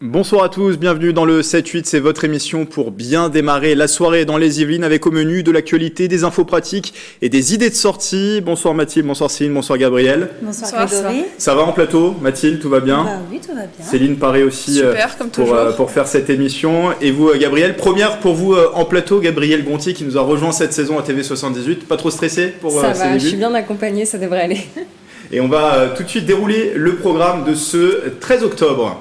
Bonsoir à tous, bienvenue dans le 7-8, c'est votre émission pour bien démarrer la soirée dans les Yvelines avec au menu de l'actualité, des infos pratiques et des idées de sortie. Bonsoir Mathilde, bonsoir Céline, bonsoir Gabriel. Bonsoir Grégory. Ça va en plateau Mathilde, tout va bien? Oui, tout va bien. Céline paraît aussi super, comme toujours. Pour faire cette émission. Et vous Gabriel, première pour vous en plateau, Gabriel Gontier qui nous a rejoint cette saison à TV78. Pas trop stressé pour ça ces va, débuts? Je suis bien accompagnée, ça devrait aller. Et on va tout de suite dérouler le programme de ce 13 octobre.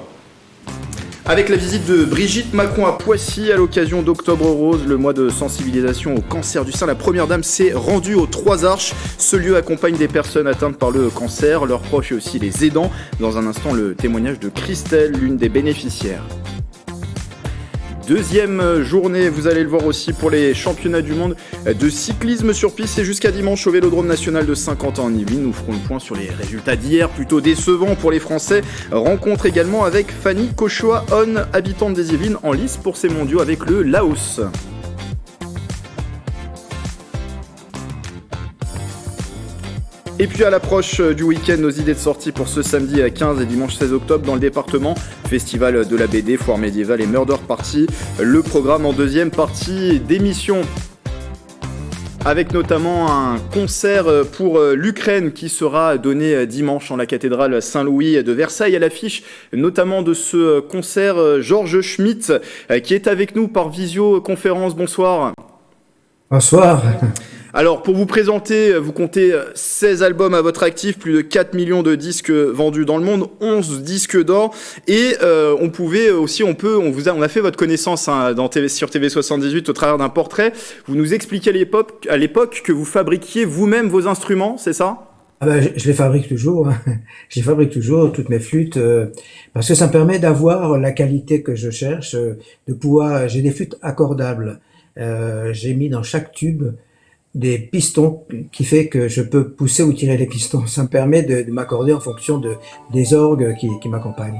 Avec la visite de Brigitte Macron à Poissy à l'occasion d'Octobre Rose, le mois de sensibilisation au cancer du sein, la Première Dame s'est rendue aux Trois Arches. Ce lieu accompagne des personnes atteintes par le cancer, leurs proches et aussi les aidants. Dans un instant, le témoignage de Christelle, l'une des bénéficiaires. Deuxième journée, vous allez le voir aussi pour les championnats du monde de cyclisme sur piste. C'est jusqu'à dimanche au Vélodrome national de Saint-Quentin en Yvelines. Nous ferons le point sur les résultats d'hier, plutôt décevants pour les Français. Rencontre également avec Fanny Kochoa-On, habitante des Yvelines, en lice pour ces mondiaux avec le Laos. Et puis à l'approche du week-end, nos idées de sortie pour ce samedi 15 et dimanche 16 octobre dans le département. Festival de la BD, foire médiévale et Murder Party. Le programme en deuxième partie d'émission. Avec notamment un concert pour l'Ukraine qui sera donné dimanche en la cathédrale Saint-Louis de Versailles. À l'affiche notamment de ce concert, Georges Schmitt qui est avec nous par visioconférence. Bonsoir. Bonsoir. Alors, pour vous présenter, vous comptez 16 albums à votre actif, plus de 4 millions de disques vendus dans le monde, 11 disques d'or. Et on a fait votre connaissance sur TV78 au travers d'un portrait. Vous nous expliquez à l'époque que vous fabriquiez vous-même vos instruments, c'est ça ? Je les fabrique toujours. Je les fabrique toujours, toutes mes flûtes, parce que ça me permet d'avoir la qualité que je cherche, j'ai des flûtes accordables. J'ai mis dans chaque tube des pistons qui fait que je peux pousser ou tirer les pistons. Ça me permet de m'accorder en fonction des orgues qui m'accompagnent.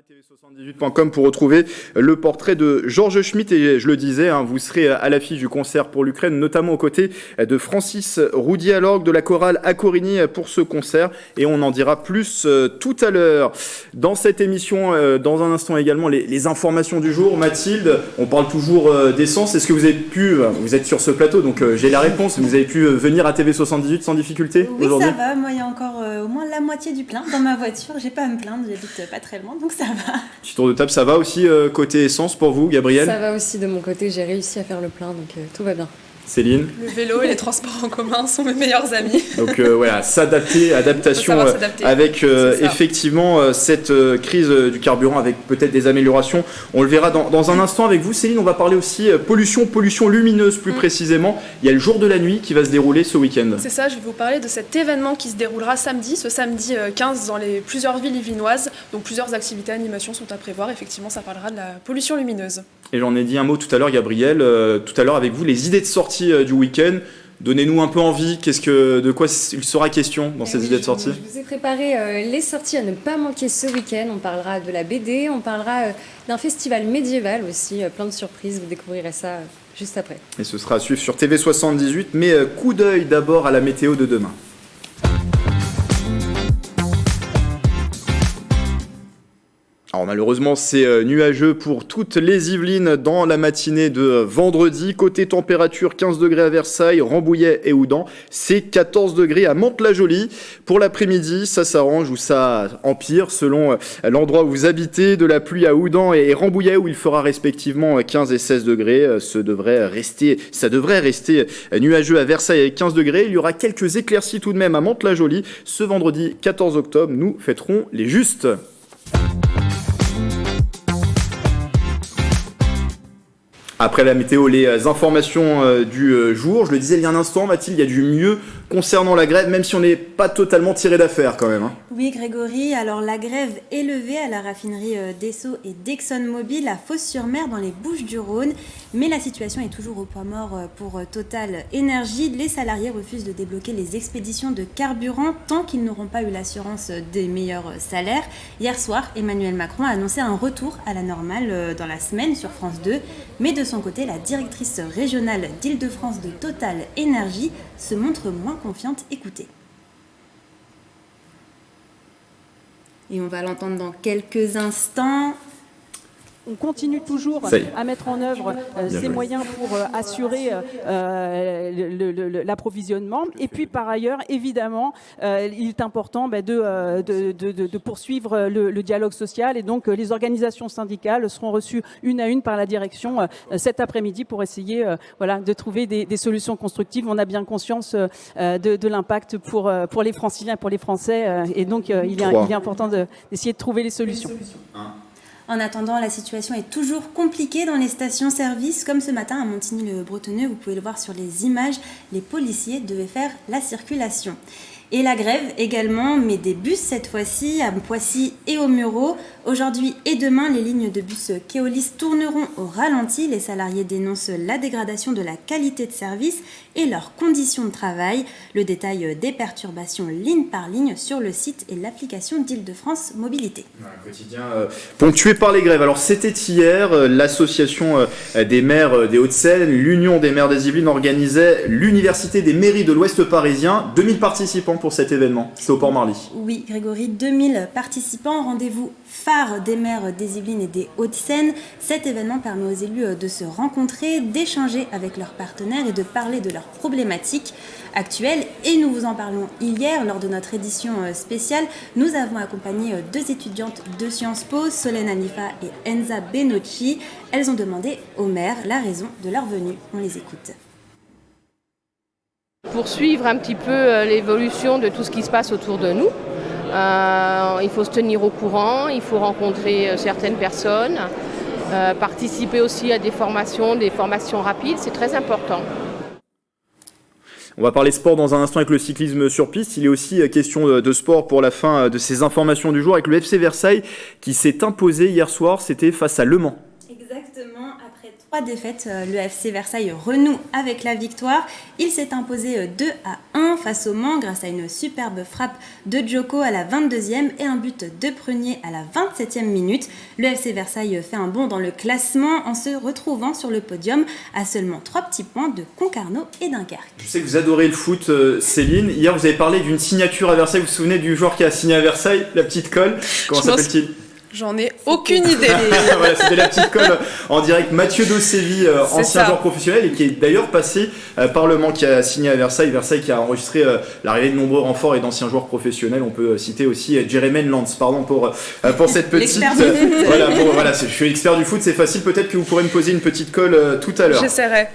TV78.com pour retrouver le portrait de Georges Schmitt. Et je le disais, vous serez à l'affiche du concert pour l'Ukraine, notamment aux côtés de Francis Roudier à l'orgue de la chorale à Corigny pour ce concert. Et on en dira plus tout à l'heure. Dans cette émission, dans un instant également, les informations du jour. Mathilde, on parle toujours d'essence. Est-ce que vous êtes sur ce plateau, donc j'ai la réponse, vous avez pu venir à TV78 sans difficulté aujourd'hui? Oui, ça va. Moi, il y a encore au moins la moitié du plein dans ma voiture. J'ai pas à me plaindre, j'habite pas très loin, donc ça va. Petit tour de table, ça va aussi côté essence pour vous, Gabriel? Ça va aussi de mon côté, j'ai réussi à faire le plein, donc tout va bien. Céline? Le vélo et les transports en commun sont mes meilleurs amis. Donc voilà, adaptation avec effectivement cette crise du carburant avec peut-être des améliorations. On le verra dans un instant avec vous, Céline. On va parler aussi pollution lumineuse plus précisément. Il y a le jour de la nuit qui va se dérouler ce week-end. C'est ça, je vais vous parler de cet événement qui se déroulera ce samedi 15 dans plusieurs villes yvelinoises. Donc plusieurs activités, animations sont à prévoir. Effectivement, ça parlera de la pollution lumineuse. Et j'en ai dit un mot tout à l'heure, Gabriel. Tout à l'heure avec vous, les idées de sortie du week-end. Donnez-nous un peu envie, de quoi il sera question dans ces idées de sortie? Je vous ai préparé les sorties à ne pas manquer ce week-end. On parlera de la BD, on parlera d'un festival médiéval aussi, plein de surprises, vous découvrirez ça juste après. Et ce sera à suivre sur TV78, mais coup d'œil d'abord à la météo de demain. Alors malheureusement c'est nuageux pour toutes les Yvelines dans la matinée de vendredi. Côté température, 15 degrés à Versailles, Rambouillet et Houdan. C'est 14 degrés à Mantes-la-Jolie. Pour l'après-midi, ça s'arrange ou ça empire selon l'endroit où vous habitez. De la pluie à Houdan et Rambouillet où il fera respectivement 15 et 16 degrés. Ça devrait rester nuageux à Versailles avec 15 degrés. Il y aura quelques éclaircies tout de même à Mantes-la-Jolie. Ce vendredi 14 octobre, nous fêterons les justes. Après la météo, les informations du jour. Je le disais il y a un instant, Mathilde, il y a du mieux concernant la grève, même si on n'est pas totalement tiré d'affaire quand même. Oui, Grégory, alors la grève est levée à la raffinerie d'Esso et d'ExxonMobil à Fos-sur-Mer dans les Bouches-du-Rhône. Mais la situation est toujours au point mort pour Total Énergie. Les salariés refusent de débloquer les expéditions de carburant tant qu'ils n'auront pas eu l'assurance des meilleurs salaires. Hier soir, Emmanuel Macron a annoncé un retour à la normale dans la semaine sur France 2. Mais de son côté, la directrice régionale d'Île-de-France de Total Énergie se montre moins confiante. Écoutez. Et on va l'entendre dans quelques instants. On continue toujours à mettre en œuvre ces moyens pour assurer l'approvisionnement. Et puis par ailleurs, évidemment, il est important de poursuivre le dialogue social. Et donc les organisations syndicales seront reçues une à une par la direction cet après-midi pour essayer de trouver des solutions constructives. On a bien conscience de l'impact pour les Franciliens et pour les Français. Et donc il est important d'essayer de trouver les solutions. En attendant, la situation est toujours compliquée dans les stations-service. Comme ce matin à Montigny-le-Bretonneux, vous pouvez le voir sur les images, les policiers devaient faire la circulation. Et la grève également, mais des bus cette fois-ci, à Poissy et au Mureau. Aujourd'hui et demain, les lignes de bus Keolis tourneront au ralenti. Les salariés dénoncent la dégradation de la qualité de service et leurs conditions de travail. Le détail des perturbations ligne par ligne sur le site et l'application d'Île-de-France Mobilité. Un quotidien ponctué par les grèves. Alors c'était hier, l'association des maires des Hauts-de-Seine, l'Union des maires des Yvelines organisait l'Université des mairies de l'Ouest parisien. 2000 participants pour cet événement. C'était au Port-Marly. Oui, Grégory, 2000 participants. Rendez-vous phare des maires des Yvelines et des Hauts-de-Seine. Cet événement permet aux élus de se rencontrer, d'échanger avec leurs partenaires et de parler de leurs problématiques actuelles. Et nous vous en parlons hier lors de notre édition spéciale. Nous avons accompagné deux étudiantes de Sciences Po, Solène Anifa et Enza Benocci. Elles ont demandé au maire la raison de leur venue. On les écoute. Pour suivre un petit peu l'évolution de tout ce qui se passe autour de nous, il faut se tenir au courant, il faut rencontrer certaines personnes, participer aussi à des formations rapides, c'est très important. On va parler sport dans un instant avec le cyclisme sur piste. Il est aussi question de sport pour la fin de ces informations du jour avec le FC Versailles qui s'est imposé hier soir, c'était face à Le Mans. Exactement, après 3 défaites, le FC Versailles renoue avec la victoire. Il s'est imposé 2-1 face au Mans grâce à une superbe frappe de Djoko à la 22e et un but de Prunier à la 27e minute. Le FC Versailles fait un bond dans le classement en se retrouvant sur le podium à seulement 3 petits points de Concarneau et Dunkerque. Je sais que vous adorez le foot, Céline. Hier, vous avez parlé d'une signature à Versailles. Vous vous souvenez du joueur qui a signé à Versailles, la petite colle? Comment s'appelle-t-il? J'en ai aucune idée. Voilà, c'était la petite colle en direct. Mathieu Dosevi, ancien joueur professionnel et qui est d'ailleurs passé par Le Mans, qui a signé à Versailles. Versailles qui a enregistré l'arrivée de nombreux renforts et d'anciens joueurs professionnels. On peut citer aussi Jeremy Lance, pardon pour cette petite. Voilà, je suis expert du foot, c'est facile. Peut-être que vous pourrez me poser une petite colle tout à l'heure. J'essaierai.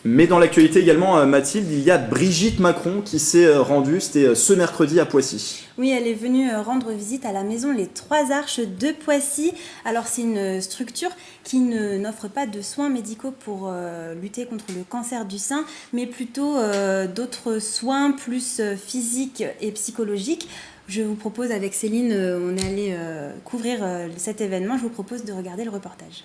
Mais dans l'actualité également, Mathilde, il y a Brigitte Macron qui s'est rendue, c'était ce mercredi à Poissy. Oui, elle est venue rendre visite à la maison Les Trois Arches de Poissy. Alors c'est une structure qui n'offre pas de soins médicaux pour lutter contre le cancer du sein, mais plutôt d'autres soins plus physiques et psychologiques. Je vous propose avec Céline, on est allé couvrir cet événement, je vous propose de regarder le reportage.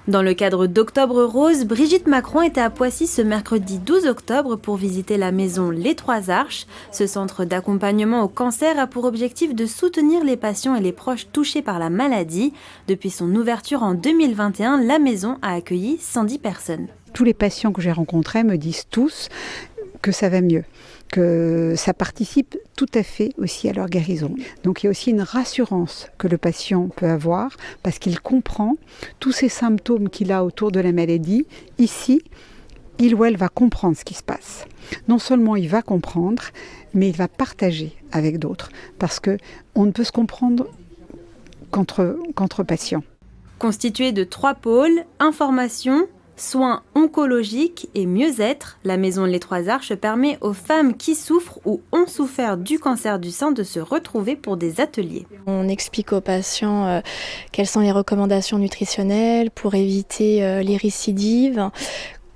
Dans le cadre d'Octobre Rose, Brigitte Macron était à Poissy ce mercredi 12 octobre pour visiter la maison Les Trois Arches. Ce centre d'accompagnement au cancer a pour objectif de soutenir les patients et les proches touchés par la maladie. Depuis son ouverture en 2021, la maison a accueilli 110 personnes. Tous les patients que j'ai rencontrés me disent tous que ça va mieux, que ça participe tout à fait aussi à leur guérison. Donc il y a aussi une rassurance que le patient peut avoir parce qu'il comprend tous ces symptômes qu'il a autour de la maladie. Ici, il ou elle va comprendre ce qui se passe. Non seulement il va comprendre, mais il va partager avec d'autres parce qu'on ne peut se comprendre qu'entre patients. Constituée de 3 pôles, information, soins oncologiques et mieux-être, la maison Les Trois Arches permet aux femmes qui souffrent ou ont souffert du cancer du sein de se retrouver pour des ateliers. On explique aux patients quelles sont les recommandations nutritionnelles pour éviter les récidives,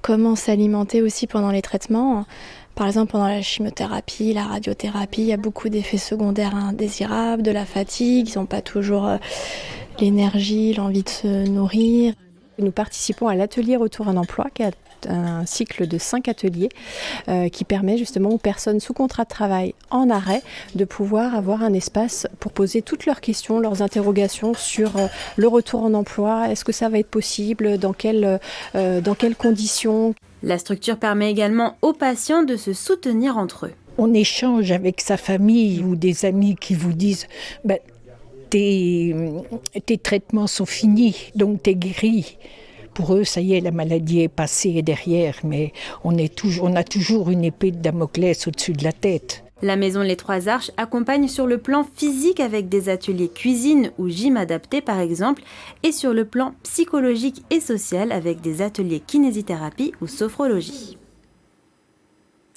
comment s'alimenter aussi pendant les traitements. Par exemple, pendant la chimiothérapie, la radiothérapie, il y a beaucoup d'effets secondaires indésirables, de la fatigue, ils n'ont pas toujours l'énergie, l'envie de se nourrir. Nous participons à l'atelier Retour à emploi, qui est un cycle de 5 ateliers qui permet justement aux personnes sous contrat de travail en arrêt de pouvoir avoir un espace pour poser toutes leurs questions, leurs interrogations sur le retour en emploi. Est-ce que ça va être possible? Dans quelles conditions? La structure permet également aux patients de se soutenir entre eux. On échange avec sa famille ou des amis qui vous disent tes traitements sont finis, donc t'es guéri. Pour eux, ça y est, la maladie est passée et derrière, mais on a toujours une épée de Damoclès au-dessus de la tête. La maison Les Trois Arches accompagne sur le plan physique avec des ateliers cuisine ou gym adaptés par exemple, et sur le plan psychologique et social avec des ateliers kinésithérapie ou sophrologie.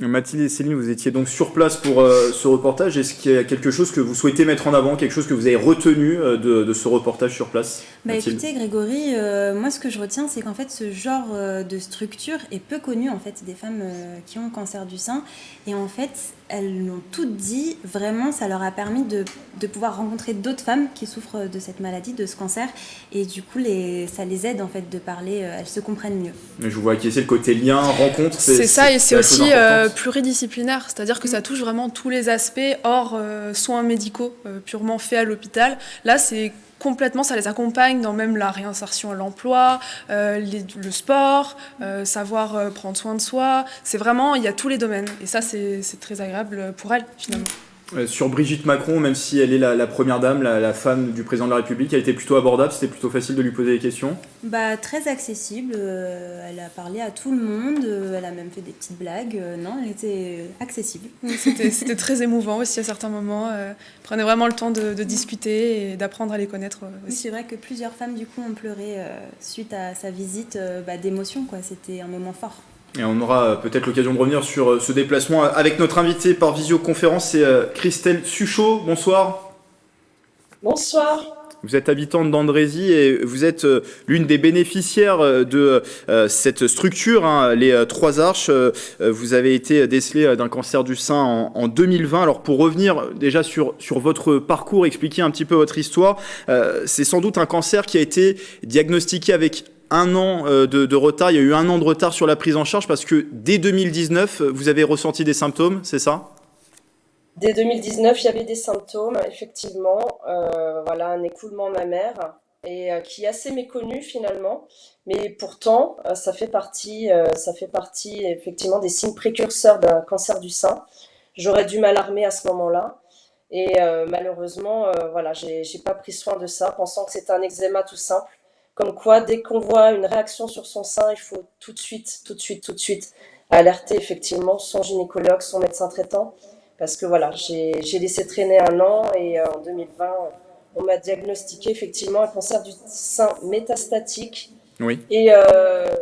Mathilde et Céline, vous étiez donc sur place pour ce reportage. Est-ce qu'il y a quelque chose que vous souhaitez mettre en avant, quelque chose que vous avez retenu de ce reportage sur place, Mathilde ? Écoutez Grégory, moi ce que je retiens c'est qu'en fait ce genre de structure est peu connu en fait des femmes qui ont un cancer du sein, et en fait elles l'ont toutes dit, vraiment ça leur a permis de pouvoir rencontrer d'autres femmes qui souffrent de cette maladie, de ce cancer, et du coup ça les aide en fait de parler, elles se comprennent mieux. Je vous vois acquiescer le côté lien, rencontre. C'est ça, et c'est aussi pluridisciplinaire, c'est-à-dire que ça touche vraiment tous les aspects hors soins médicaux purement faits à l'hôpital. Là c'est complètement, ça les accompagne dans même la réinsertion à l'emploi, le sport, savoir prendre soin de soi. C'est vraiment, il y a tous les domaines. Et ça, c'est très agréable pour elles, finalement. Sur Brigitte Macron, même si elle est la première dame, la femme du président de la République, elle était plutôt abordable, c'était plutôt facile de lui poser des questions. Très accessible, elle a parlé à tout le monde, elle a même fait des petites blagues, non, elle était accessible. C'était très émouvant aussi à certains moments, prenait vraiment le temps de discuter et d'apprendre à les connaître aussi. Oui, c'est vrai que plusieurs femmes du coup ont pleuré suite à sa visite, d'émotion, quoi. C'était un moment fort. Et on aura peut-être l'occasion de revenir sur ce déplacement avec notre invitée par visioconférence, c'est Christelle Suchot. Bonsoir. Bonsoir. Vous êtes habitante d'Andrézy et vous êtes l'une des bénéficiaires de cette structure, les Trois Arches. Vous avez été décelée d'un cancer du sein en 2020. Alors pour revenir déjà sur votre parcours, expliquer un petit peu votre histoire, c'est sans doute un cancer qui a été diagnostiqué avec 1 an de retard. Il y a eu 1 an de retard sur la prise en charge parce que dès 2019, vous avez ressenti des symptômes, c'est ça ? Dès 2019, il y avait des symptômes, effectivement. Un écoulement mammaire et qui est assez méconnu finalement. Mais pourtant, ça fait partie effectivement des signes précurseurs d'un cancer du sein. J'aurais dû m'alarmer à ce moment-là. Et malheureusement, j'ai pas pris soin de ça, pensant que c'était un eczéma tout simple. Comme quoi, dès qu'on voit une réaction sur son sein, il faut tout de suite alerter effectivement son gynécologue, son médecin traitant. Parce que j'ai laissé traîner 1 an et en 2020, on m'a diagnostiqué effectivement un cancer du sein métastatique. Oui. Et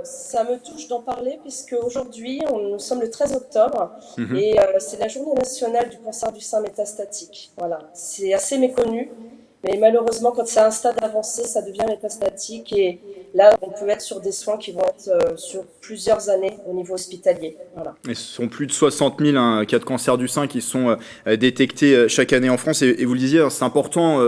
ça me touche d'en parler puisque aujourd'hui, nous sommes le 13 octobre et c'est la journée nationale du cancer du sein métastatique. Voilà, c'est assez méconnu. Mais malheureusement, quand c'est à un stade avancé, ça devient métastatique et là, on peut être sur des soins qui vont être sur plusieurs années au niveau hospitalier. Voilà. Et ce sont plus de 60 000 cas de cancer du sein qui sont détectés chaque année en France. Et vous le disiez, c'est important,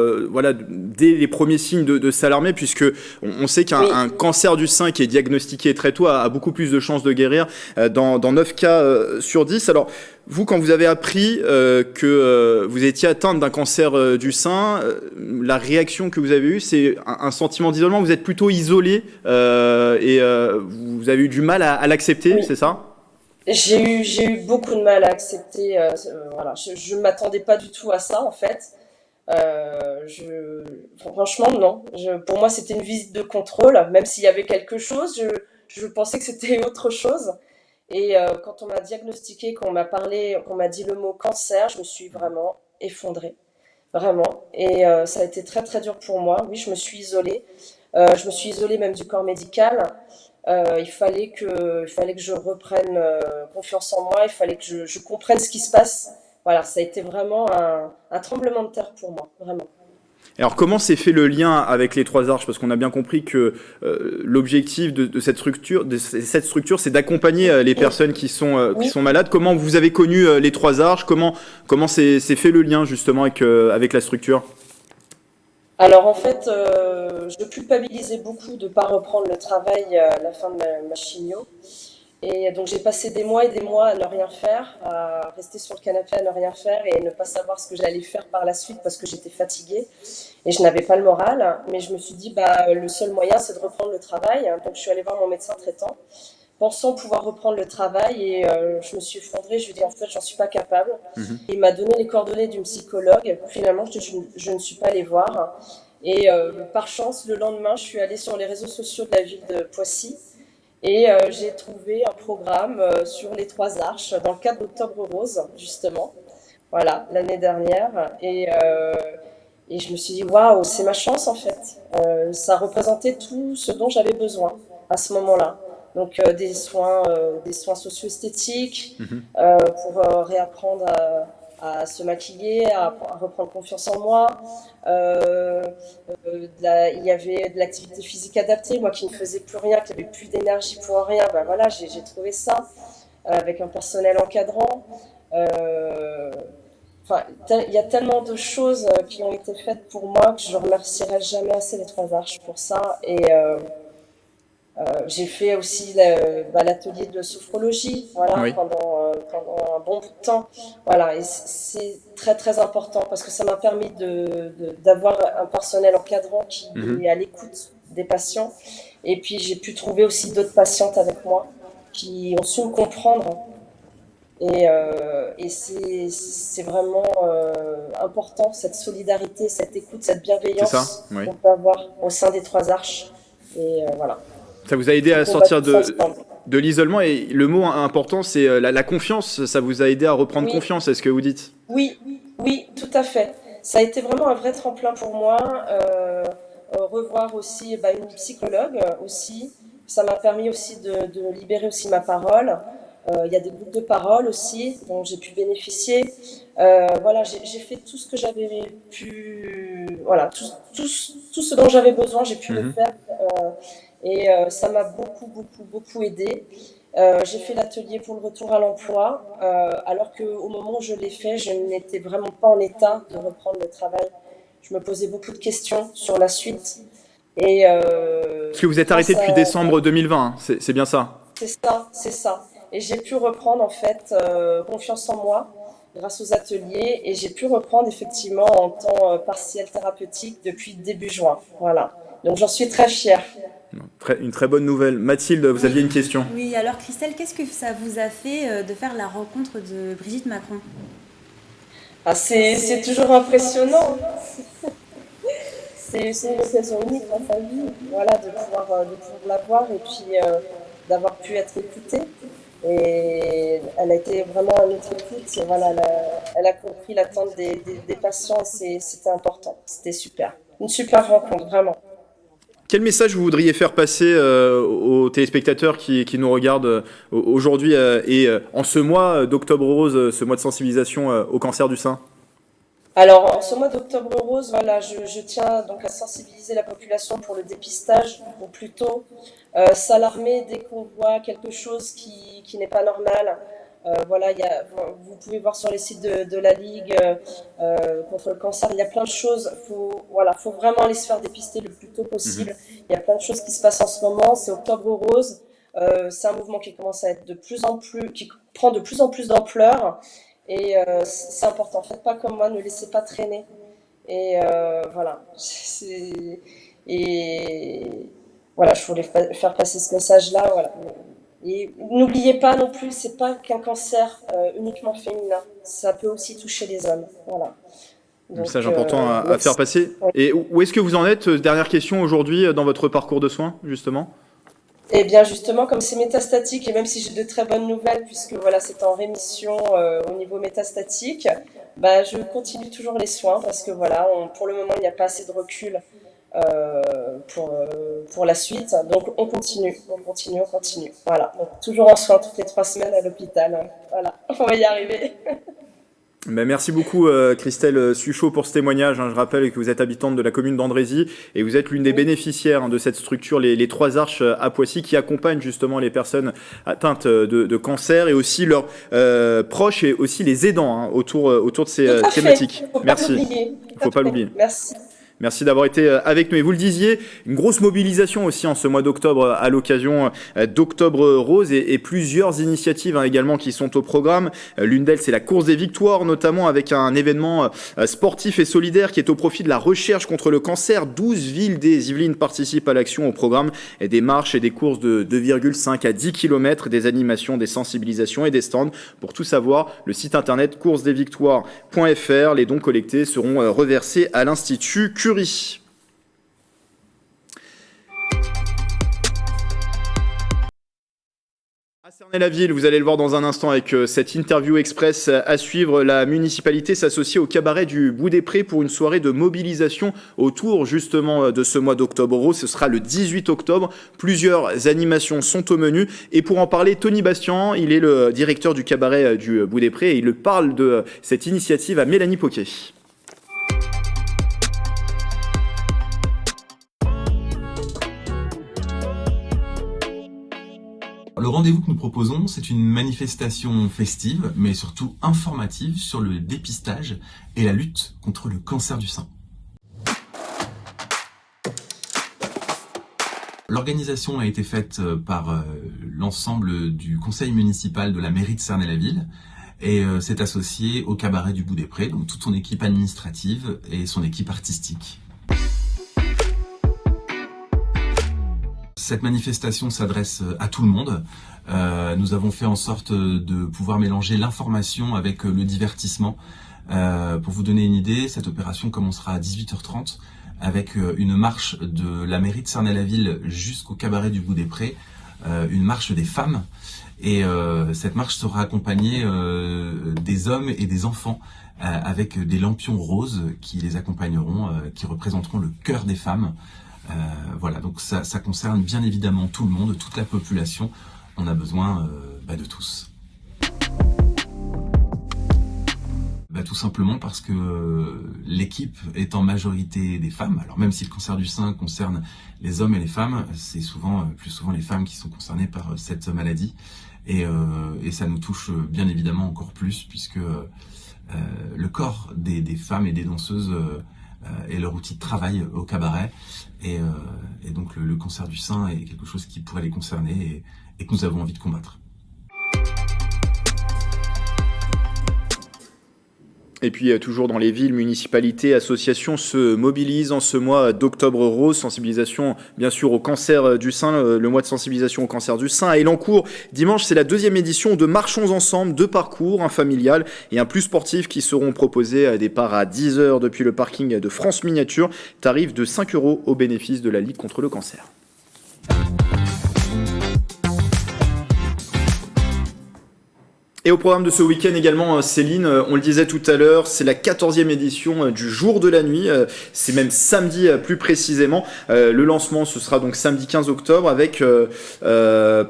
dès les premiers signes de s'alarmer, puisque on sait qu'un cancer du sein qui est diagnostiqué très tôt a beaucoup plus de chances de guérir dans 9 cas sur 10. Alors, vous, quand vous avez appris que vous étiez atteinte d'un cancer du sein, la réaction que vous avez eue, c'est un sentiment d'isolement. Vous êtes plutôt isolé et vous avez eu du mal à l'accepter, oui. C'est ça ? J'ai eu beaucoup de mal à accepter. Je ne m'attendais pas du tout à ça, en fait. Franchement, non. Pour moi, c'était une visite de contrôle. Même s'il y avait quelque chose, je pensais que c'était autre chose. Et quand on m'a diagnostiqué, qu'on m'a dit le mot cancer, je me suis vraiment effondrée. Vraiment. Et ça a été très très dur pour moi. Oui, je me suis isolée. Je me suis isolée même du corps médical. Il fallait que je reprenne confiance en moi. Il fallait que je comprenne ce qui se passe. Voilà, ça a été vraiment un tremblement de terre pour moi, vraiment. Alors comment s'est fait le lien avec les Trois Arches ? Parce qu'on a bien compris que l'objectif de cette structure, c'est d'accompagner les personnes qui sont malades. Comment vous avez connu les Trois Arches ? Comment s'est fait le lien justement avec la structure ? Alors en fait, je culpabilisais beaucoup de ne pas reprendre le travail à la fin de ma chimio. Et donc j'ai passé des mois et des mois à ne rien faire, à rester sur le canapé à ne rien faire et ne pas savoir ce que j'allais faire par la suite parce que j'étais fatiguée et je n'avais pas le moral. Mais je me suis dit, le seul moyen c'est de reprendre le travail. Donc je suis allée voir mon médecin traitant pensant pouvoir reprendre le travail et je me suis effondrée, je lui ai dit en fait j'en suis pas capable. Il m'a donné les coordonnées d'une psychologue, finalement je ne suis pas allée voir et par chance le lendemain je suis allée sur les réseaux sociaux de la ville de Poissy et j'ai trouvé un programme sur les 3 arches dans le cadre d'Octobre Rose justement, voilà, l'année dernière et je me suis dit waouh, c'est ma chance en fait, ça représentait tout ce dont j'avais besoin à ce moment-là. Donc des soins socio-esthétiques pour réapprendre à se maquiller, à reprendre confiance en moi. Il y avait de l'activité physique adaptée, moi qui ne faisais plus rien, qui n'avais plus d'énergie pour rien. Ben voilà, j'ai trouvé ça avec un personnel encadrant. Enfin, il y a tellement de choses qui ont été faites pour moi que je ne remercierai jamais assez les 3 arches pour ça. Et j'ai fait aussi l'atelier de sophrologie, voilà, oui. pendant un bon bout de temps. Voilà, et c'est très très important parce que ça m'a permis d'avoir un personnel encadrant qui est à l'écoute des patients. Et puis j'ai pu trouver aussi d'autres patientes avec moi qui ont su me comprendre. Et c'est vraiment important, cette solidarité, cette écoute, cette bienveillance oui. qu'on peut avoir au sein des 3 arches. Et voilà. Ça vous a aidé à sortir de l'isolement et le mot important, c'est la confiance. Ça vous a aidé à reprendre oui. confiance, est-ce que vous dites ? Oui, tout à fait. Ça a été vraiment un vrai tremplin pour moi. Revoir aussi une psychologue aussi. Ça m'a permis aussi de libérer aussi ma parole. Il y a des groupes de parole aussi dont j'ai pu bénéficier. Voilà, j'ai fait tout ce que j'avais pu... Voilà, tout ce dont j'avais besoin, j'ai pu le faire. Et ça m'a beaucoup aidé. J'ai fait l'atelier pour le retour à l'emploi, alors qu'au moment où je l'ai fait, je n'étais vraiment pas en état de reprendre le travail. Je me posais beaucoup de questions sur la suite. Et, parce que vous êtes arrêté depuis décembre 2020, hein, c'est bien ça ? C'est ça. Et j'ai pu reprendre en fait confiance en moi grâce aux ateliers et j'ai pu reprendre effectivement en temps partiel thérapeutique depuis début juin. Voilà. Donc j'en suis très fière. Une très bonne nouvelle. Mathilde, vous aviez une question ? Oui, alors Christelle, qu'est-ce que ça vous a fait de faire la rencontre de Brigitte Macron ? C'est toujours impressionnant. C'est une occasion unique dans sa vie, voilà, de pouvoir la voir et puis d'avoir pu être écoutée. Et elle a été vraiment à notre écoute. Voilà, elle a compris l'attente des patients et c'était important. C'était super. Une super rencontre, vraiment. Quel message vous voudriez faire passer aux téléspectateurs qui nous regardent aujourd'hui et en ce mois d'Octobre Rose, ce mois de sensibilisation au cancer du sein ? Alors, en ce mois d'Octobre Rose, voilà, je tiens donc à sensibiliser la population pour le dépistage au plus tôt, s'alarmer dès qu'on voit quelque chose qui n'est pas normal. Voilà, vous pouvez voir sur les sites de la Ligue contre le cancer, il y a plein de choses. Faut vraiment aller se faire dépister le plus tôt possible. Il y a plein de choses qui se passent en ce moment. C'est Octobre Rose. C'est un mouvement qui commence à être qui prend de plus en plus d'ampleur. Et c'est important. Faites pas comme moi, ne laissez pas traîner. Et voilà. Voilà, je voulais faire passer ce message-là. Voilà. Et n'oubliez pas non plus, c'est pas qu'un cancer uniquement féminin, ça peut aussi toucher les hommes. Voilà. Donc, message important à faire passer. Oui. Et où est-ce que vous en êtes, dernière question aujourd'hui, dans votre parcours de soins, justement ? Eh bien justement, comme c'est métastatique, et même si j'ai de très bonnes nouvelles, puisque voilà, c'est en rémission au niveau métastatique, je continue toujours les soins, parce que voilà, pour le moment, il n'y a pas assez de recul pour la suite. Donc on continue. Voilà, donc toujours en soins toutes les 3 semaines à l'hôpital. Voilà, on va y arriver. Merci beaucoup Christelle Suchot pour ce témoignage. Je rappelle que vous êtes habitante de la commune d'Andrézy et vous êtes l'une des bénéficiaires de cette structure, les 3 arches à Poissy, qui accompagne justement les personnes atteintes de cancer et aussi leurs proches et aussi les aidants autour de ces thématiques. Merci. Il ne faut pas l'oublier. Merci. Merci d'avoir été avec nous. Et vous le disiez, une grosse mobilisation aussi en ce mois d'octobre à l'occasion d'Octobre Rose et plusieurs initiatives également qui sont au programme. L'une d'elles, c'est la course des victoires, notamment avec un événement sportif et solidaire qui est au profit de la recherche contre le cancer. 12 villes des Yvelines participent à l'action au programme et des marches et des courses de 2,5 à 10 km, des animations, des sensibilisations et des stands. Pour tout savoir, le site internet coursesdesvictoires.fr. Les dons collectés seront reversés à l'Institut Curie. À Cernay-la-Ville, vous allez le voir dans un instant avec cette interview express à suivre. La municipalité s'associe au cabaret du Bout des Prés pour une soirée de mobilisation autour justement de ce mois d'Octobre Rose. Ce sera le 18 octobre. Plusieurs animations sont au menu. Et pour en parler, Tony Bastian, il est le directeur du cabaret du Bout des Prés et il parle de cette initiative à Mélanie Poquet. Le rendez-vous que nous proposons, c'est une manifestation festive, mais surtout informative sur le dépistage et la lutte contre le cancer du sein. L'organisation a été faite par l'ensemble du conseil municipal de la mairie de Cernay-la-Ville et s'est associé au cabaret du Bout des Prés, donc toute son équipe administrative et son équipe artistique. Cette manifestation s'adresse à tout le monde. Nous avons fait en sorte de pouvoir mélanger l'information avec le divertissement. Pour vous donner une idée, cette opération commencera à 18h30 avec une marche de la mairie de Cernay-la-Ville jusqu'au cabaret du Bout des Prés, une marche des femmes. Et cette marche sera accompagnée des hommes et des enfants avec des lampions roses qui les accompagneront, qui représenteront le cœur des femmes. Voilà, donc ça concerne bien évidemment tout le monde, toute la population. On a besoin de tous. Tout simplement parce que l'équipe est en majorité des femmes. Alors même si le cancer du sein concerne les hommes et les femmes, c'est plus souvent les femmes qui sont concernées par cette maladie. Et ça nous touche bien évidemment encore plus puisque le corps des femmes et des danseuses est leur outil de travail au cabaret. Et donc le cancer du sein est quelque chose qui pourrait les concerner et que nous avons envie de combattre. Et puis toujours dans les villes, municipalités, associations se mobilisent en ce mois d'Octobre Rose, sensibilisation bien sûr au cancer du sein, le mois de sensibilisation au cancer du sein à Elancourt. Dimanche, c'est la 2e édition de Marchons Ensemble, 2 parcours, un familial et un plus sportif qui seront proposés à départ à 10h depuis le parking de France Miniature, tarif de 5 € au bénéfice de la Ligue contre le cancer. Et au programme de ce week-end également, Céline, on le disait tout à l'heure, c'est la 14e édition du Jour de la Nuit. C'est même samedi plus précisément. Le lancement, ce sera donc samedi 15 octobre avec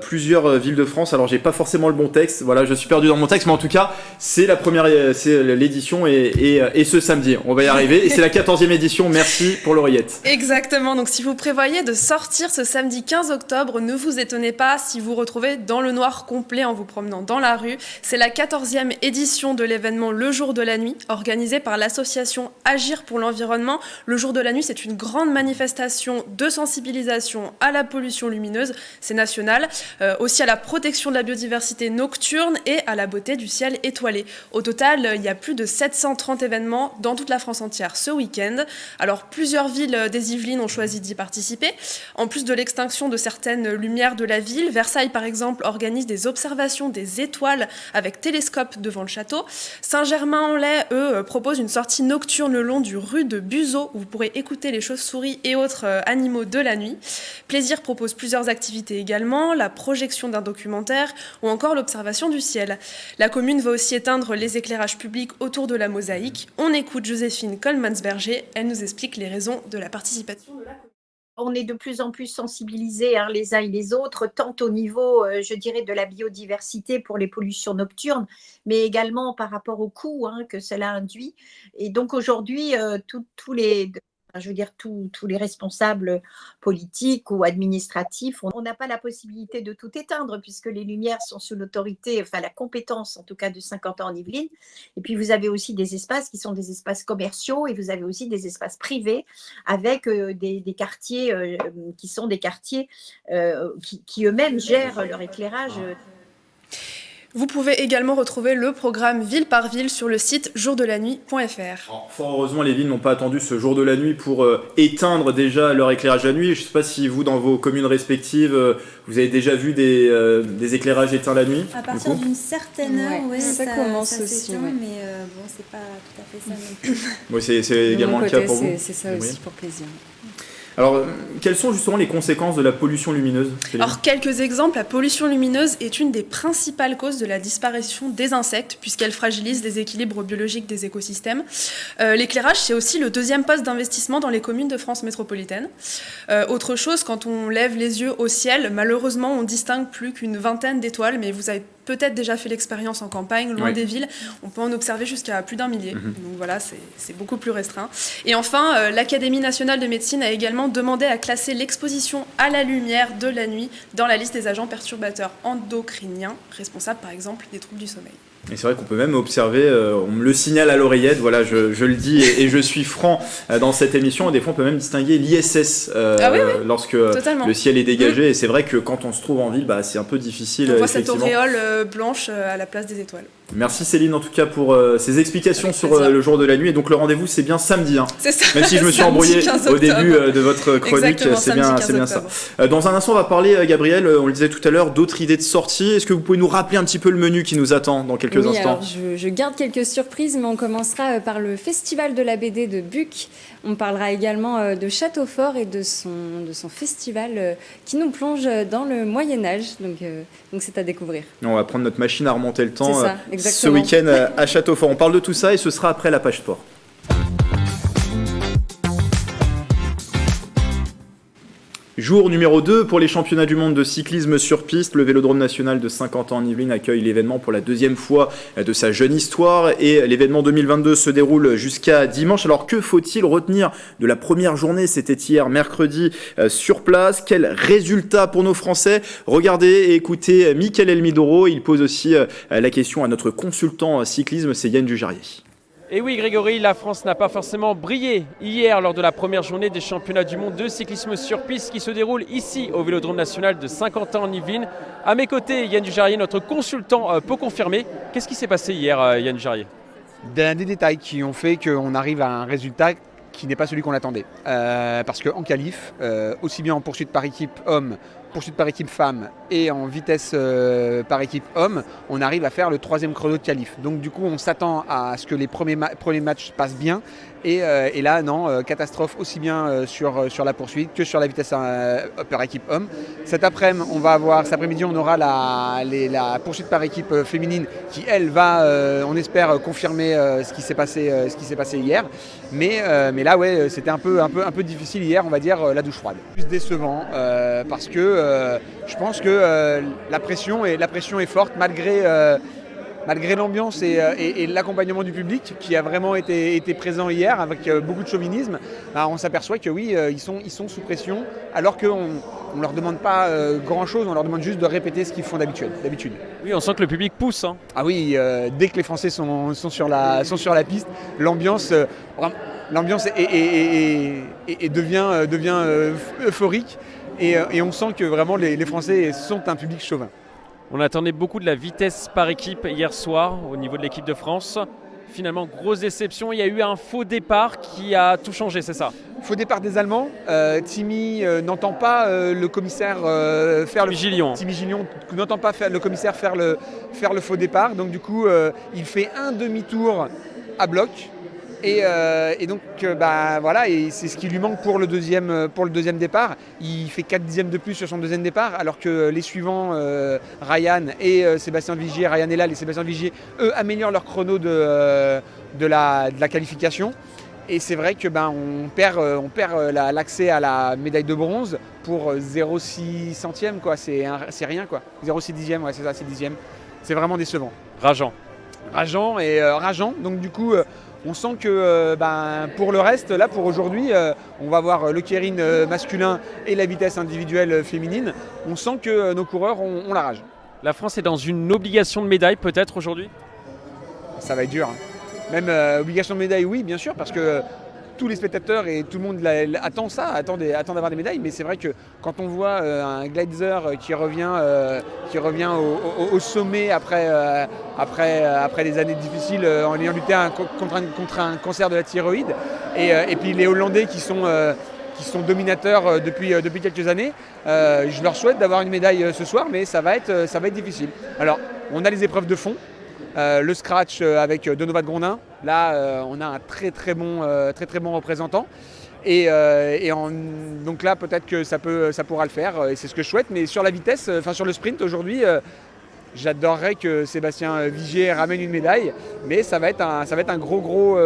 plusieurs villes de France. Alors, j'ai pas forcément le bon texte. Voilà, je suis perdu dans mon texte, mais en tout cas, c'est l'édition et ce samedi. On va y arriver. Et c'est la 14e édition. Merci pour l'oreillette. Exactement. Donc, si vous prévoyez de sortir ce samedi 15 octobre, ne vous étonnez pas si vous retrouvez dans le noir complet en vous promenant dans la rue. C'est la 14e édition de l'événement Le Jour de la Nuit, organisé par l'association Agir pour l'environnement. Le Jour de la Nuit, c'est une grande manifestation de sensibilisation à la pollution lumineuse, c'est national, aussi à la protection de la biodiversité nocturne et à la beauté du ciel étoilé. Au total, il y a plus de 730 événements dans toute la France entière ce week-end. Alors, plusieurs villes des Yvelines ont choisi d'y participer. En plus de l'extinction de certaines lumières de la ville, Versailles, par exemple, organise des observations des étoiles avec télescope devant le château. Saint-Germain-en-Laye, eux, proposent une sortie nocturne le long du rue de Buzeau, où vous pourrez écouter les chauves-souris et autres animaux de la nuit. Plaisir propose plusieurs activités également, la projection d'un documentaire ou encore l'observation du ciel. La commune va aussi éteindre les éclairages publics autour de la mosaïque. On écoute Joséphine Coleman-Berger, elle nous explique les raisons de la participation de la commune. On est de plus en plus sensibilisés les uns et les autres, tant au niveau, je dirais, de la biodiversité pour les pollutions nocturnes, mais également par rapport au coût que cela induit. Et donc aujourd'hui, tous les je veux dire, tous les responsables politiques ou administratifs, on n'a pas la possibilité de tout éteindre puisque les lumières sont sous l'autorité, enfin la compétence en tout cas de 50 ans en Yvelines. Et puis vous avez aussi des espaces qui sont des espaces commerciaux et vous avez aussi des espaces privés avec des quartiers qui sont des quartiers qui eux-mêmes gèrent leur éclairage. Vous pouvez également retrouver le programme ville par ville sur le site jourdelanuit.fr. Fort heureusement, les villes n'ont pas attendu ce jour de la nuit pour éteindre déjà leur éclairage la nuit. Je ne sais pas si vous, dans vos communes respectives, vous avez déjà vu des éclairages éteints la nuit. À partir d'une certaine heure, oui, ça commence ça aussi. s'éteint, mais bon, c'est pas tout à fait ça non plus. Bon, c'est également le cas pour vous. C'est ça aussi, pour plaisir. Alors, quelles sont justement les conséquences de la pollution lumineuse ? Alors, quelques exemples. La pollution lumineuse est une des principales causes de la disparition des insectes, puisqu'elle fragilise les équilibres biologiques des écosystèmes. L'éclairage, c'est aussi le deuxième poste d'investissement dans les communes de France métropolitaine. Autre chose, quand on lève les yeux au ciel, malheureusement, on distingue plus qu'une vingtaine d'étoiles, mais vous avez peut-être déjà fait l'expérience en campagne, loin des villes. On peut en observer jusqu'à plus d'1 millier. Donc voilà, c'est beaucoup plus restreint. Et enfin, l'Académie nationale de médecine a également demandé à classer l'exposition à la lumière de la nuit dans la liste des agents perturbateurs endocriniens, responsables par exemple des troubles du sommeil. Et c'est vrai qu'on peut même observer, on me le signale à l'oreillette, voilà, je le dis et je suis franc dans cette émission, des fois on peut même distinguer l'ISS lorsque totalement. Le ciel est dégagé, et c'est vrai que quand on se trouve en ville, c'est un peu difficile. On voit cette auréole blanche à la place des étoiles. Merci Céline en tout cas pour ces explications sur le jour de la nuit, et donc le rendez-vous c'est bien samedi, C'est ça. Même si je me suis embrouillé au début de votre chronique, c'est bien ça. Dans un instant on va parler, Gabriel, on le disait tout à l'heure, d'autres idées de sortie. Est-ce que vous pouvez nous rappeler un petit peu le menu qui nous attend dans quelques instants? Alors je garde quelques surprises, mais on commencera par le festival de la BD de Buc. On parlera également de Châteaufort et de son festival qui nous plonge dans le Moyen-Âge, donc c'est à découvrir. On va prendre notre machine à remonter le temps ce exactement. week-end à Châteaufort. On parle de tout ça et ce sera après la page sport. Jour numéro 2 pour les championnats du monde de cyclisme sur piste. Le Vélodrome national de Saint-Quentin en Yvelines accueille l'événement pour la deuxième fois de sa jeune histoire, et l'événement 2022 se déroule jusqu'à dimanche. Alors que faut-il retenir de la première journée? C'était hier mercredi sur place. Quel résultat pour nos Français? Regardez et écoutez Mickaël Elmidoro. Il pose aussi la question à notre consultant cyclisme, c'est Yann Dujarier. Et oui Grégory, la France n'a pas forcément brillé hier lors de la première journée des championnats du monde de cyclisme sur piste qui se déroule ici au Vélodrome national de Saint-Quentin en Yvelines. À mes côtés, Yann Dujarier, notre consultant, peut confirmer. Qu'est-ce qui s'est passé hier, Yann Dujarier? Des détails qui ont fait qu'on arrive à un résultat qui n'est pas celui qu'on attendait. Parce qu'en qualif, aussi bien en poursuite par équipe homme, poursuite par équipe femme et en vitesse par équipe homme, on arrive à faire le 3e chrono de qualif. Donc du coup, on s'attend à ce que les premiers matchs passent bien. Et là, non, catastrophe aussi bien sur la poursuite que sur la vitesse par équipe homme. Cet après-midi, on aura la poursuite par équipe féminine qui, elle, va, on espère, confirmer ce qui s'est passé hier. Mais là, ouais, c'était un peu difficile hier, on va dire, la douche froide. Plus décevant parce que je pense que la pression est forte malgré l'ambiance et l'accompagnement du public qui a vraiment été présent hier avec beaucoup de chauvinisme. On s'aperçoit que oui, ils sont sous pression alors qu'on ne leur demande pas grand-chose, on leur demande juste de répéter ce qu'ils font d'habitude. Oui, on sent que le public pousse. Ah oui, dès que les Français sont sur la piste, l'ambiance devient euphorique et on sent que vraiment les Français sont un public chauvin. On attendait beaucoup de la vitesse par équipe hier soir au niveau de l'équipe de France. Finalement, grosse déception, il y a eu un faux départ qui a tout changé, c'est ça? Faux départ des Allemands. Timmy n'entend pas le commissaire faire le... Timmy Gillion n'entend pas le commissaire faire le faux départ. Donc du coup, il fait un demi-tour à bloc. Et donc voilà, et c'est ce qui lui manque pour le deuxième départ. Il fait 4 dixièmes de plus sur son deuxième départ, alors que les suivants, Ryan et Sébastien Vigier, Ryan Elal et Sébastien Vigier, eux améliorent leur chrono de la qualification. Et c'est vrai que on perd l'accès à la médaille de bronze pour 0,6 centième, quoi. C'est rien, quoi. 0,6 dixième, ouais, c'est ça, c'est dixième. C'est vraiment décevant. Rageant. Rageant. Donc du coup, On sent que pour le reste, là pour aujourd'hui, on va voir le keirin masculin et la vitesse individuelle féminine. On sent que nos coureurs ont la rage. La France est dans une obligation de médaille peut-être aujourd'hui ? Ça va être dur. Même obligation de médaille, oui, bien sûr, parce que tous les spectateurs et tout le monde attend ça, attend d'avoir des médailles. Mais c'est vrai que quand on voit un Gleitzer qui revient au sommet après des années difficiles en ayant lutté contre un cancer de la thyroïde, et puis les Hollandais qui sont dominateurs depuis quelques années, je leur souhaite d'avoir une médaille ce soir, mais ça va être difficile. Alors, on a les épreuves de fond. Le scratch avec Denovat Grondin, là on a un très très bon représentant donc là peut-être que ça pourra le faire et c'est ce que je souhaite, mais sur la vitesse, sur le sprint aujourd'hui, j'adorerais que Sébastien Vigier ramène une médaille, mais ça va être un gros